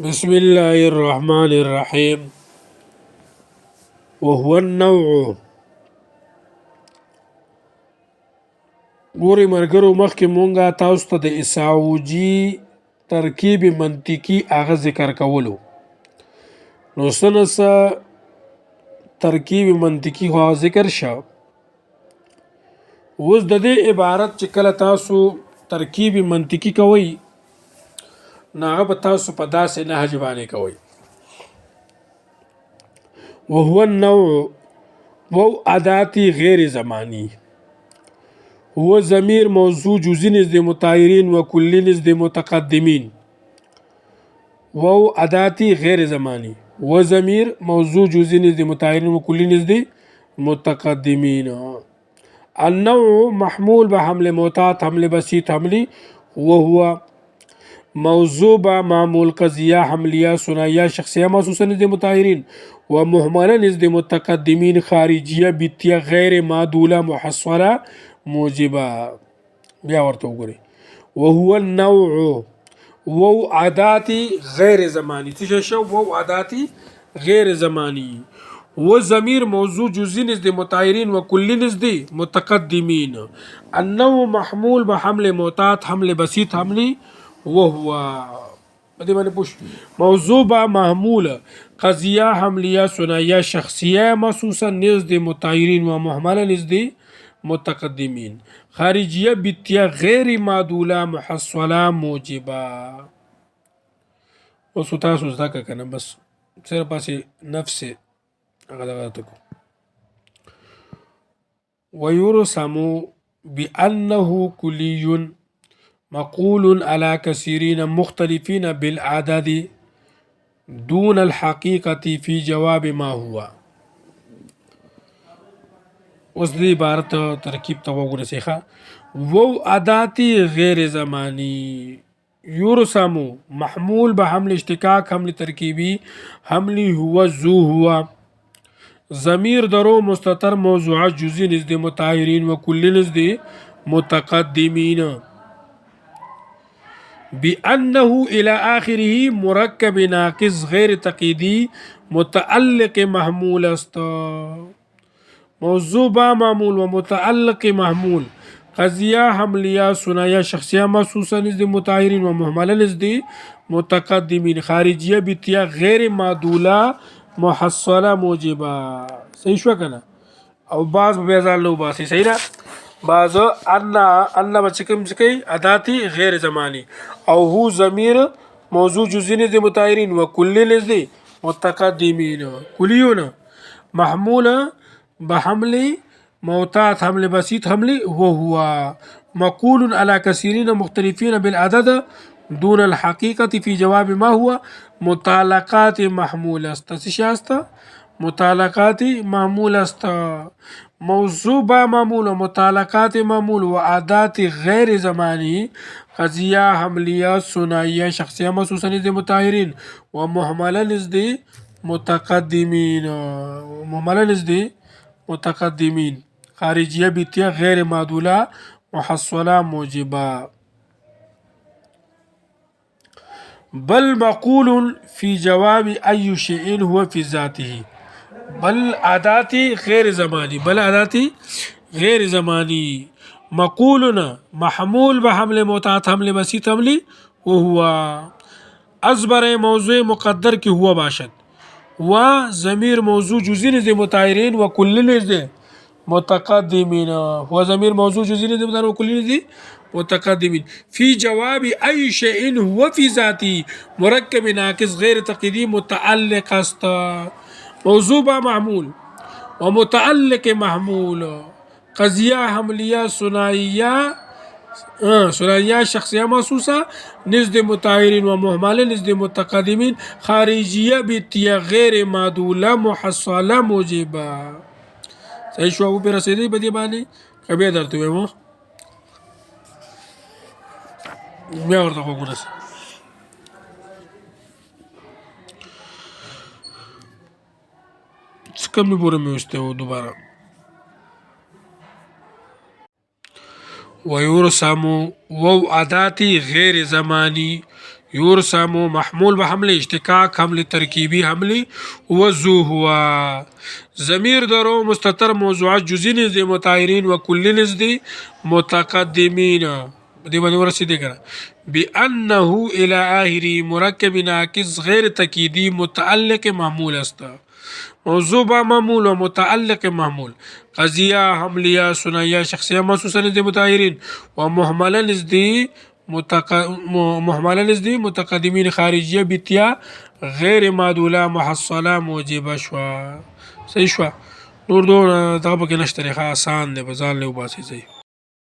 بسم الله الرحمن الرحيم. وهو النوع. ګوري مرګرو مخکې مونږه تاسو ته د اساوجي ترکیب منطقي هغه ذکر کولو. نو سنسه ترکیب منطقي خو ذکر شو. اوس د دې عبارت چې کله تاسو ترکیب منطقي کوي نو هغه به تاسو په داسې نهج باندې کوي. وهو النوع وو اداتی غیر زمانی. هو ضمیر موضوع جزئی نزد متایرین و کلی نزد متقدمین. وو اداتی غیر زمانی. و ضمیر موضوع جزئی نزد متایرین و کلی نزد متقدمین. النوع محمول بحمل معتاد حمل بسيط حملی وهو موضوع با معمول قضیه حملیه ثنائیه شخصیه محسوسه نزد متایرین و محمله نزد متقدمین خارجیه بیتیه غیر معدوله محصوله موجبه. بیا ورته وګورئ. وهو النوع وو عاداتی غیر زمانی. څه شو؟ وو عاداتی غیر زمانی. و ضمیر موضوع جزئی نزد متایرین و کلی نزد متقدمین. النوع محمول بحمل معتاد حمل بسيط حملی وهو بدې باندې پوښ موضوع با محمول قضیه حملیه ثنائیه شخصیه محسوسه نزد متایرین و محمله نزد متقدمین خارجیه بیتیه غیر معدوله محصوله موجبه. اوس تاسو زده کړه کنه بس صرف پاسې نفس هغه دغه تکو. ويرسم بأنه كلي مقول على كثيرين مختلفين بالعدد دون الحقيقة في جواب ما هو. اوس دې عبارت ترکیب ته وګورئ. وو اداتی غیر زمانی. یرسم محمول بحمل اشتقاق حمل ترکیبی حملی هو ذو هو. ضمیر درو مستتر موضوعات جزئی نزد متایرین و کلی نزد متقدمین. بأنه إلى آخره مركب ناقص غیر تقییدی متعلق محمول است. موضوع با معمول و متعلق محمول قضیه حملیه ثنائیه شخصیه محسوسه نزد متایرین و محمله نزد متقدمین خارجیه بیتیه غیر معدوله محصله موجبه. صحیح شو کنه؟ او بعض به ځان لو باسي. صحیح ده؟ بعض ان بچکم چکی اداتی غیر زمانی او هو ضمیر موضوع جزئی نزد متایرین و کلی نزد متقدمین. کلیون محمول بحمل معتاد حمل بسيط حملی وهو مقول على كثيرين مختلفين بالعدد دون الحقيقة في جواب ما هو متعلقات محمول است. شاستا متعلقات محمول است. موضوع با معمول و متعلقات معمول و عادات غیر زمانی قضیه حملیه ثنائیه شخصیه محسوسه نزد متایرین و محمله نزد متقدمین. محمله نزد متقدمین خارجیه بیتیه غیر معدوله محصوله موجبه. بل مقول في جواب أي شيء هو في ذاته. بل عاداتي غیر زمانی. بل عاداتي غیر زمانی. مقولنا محمول بحمل معتاد حمل بسيط حملی وهو ازبر موضوع مقدر کی هو باشد و ضمیر موضوع جزئی نزد متایرین و کلی نزد متقدمین. هو ضمیر موضوع جزئی نزد متایرین و کلی نزد متقدمین. في جواب أي شيء هو في ذاته مركب ناقص غير تقييدي متعلق است. موضوع با معمول و متعلق محمول قضیه حملیه ثنائیه شخصیه محسوسه نزد متایرین و محمله نزد متقدمین خارجیه بیتیه غیر معدوله محصوله موجبه. صحیح شو؟ او پر رسیدی بدی باندې کبه درته ومو بیا ورته وګورئ. څه کم پورې مې وسته و دوباره. ويرسم وو عاداتی غیر زمانی یورسم محمول به حمله اشتقاق حمله ترکیبی حمله وزو هو ضمیر درو مستتر موضوعات جزئی نزد متاهرین و کلی نزد متقدمین دې باندې ورسېدې کنه بانه الى آخری مرکب ناقص غیر تکیدی متعلق معمول است موضوع با معمول و متعلق معمول قضیه حملیه ثنائیه شخصیه محسوسه نزد متاهرین و محمله نزد متقدمین خارجیه بیتیا غیر معدوله محصله موجبه شوا صحیح شوا نور دور دغه پکې نشته ښه آسان دی په ځان له وباسي صحیح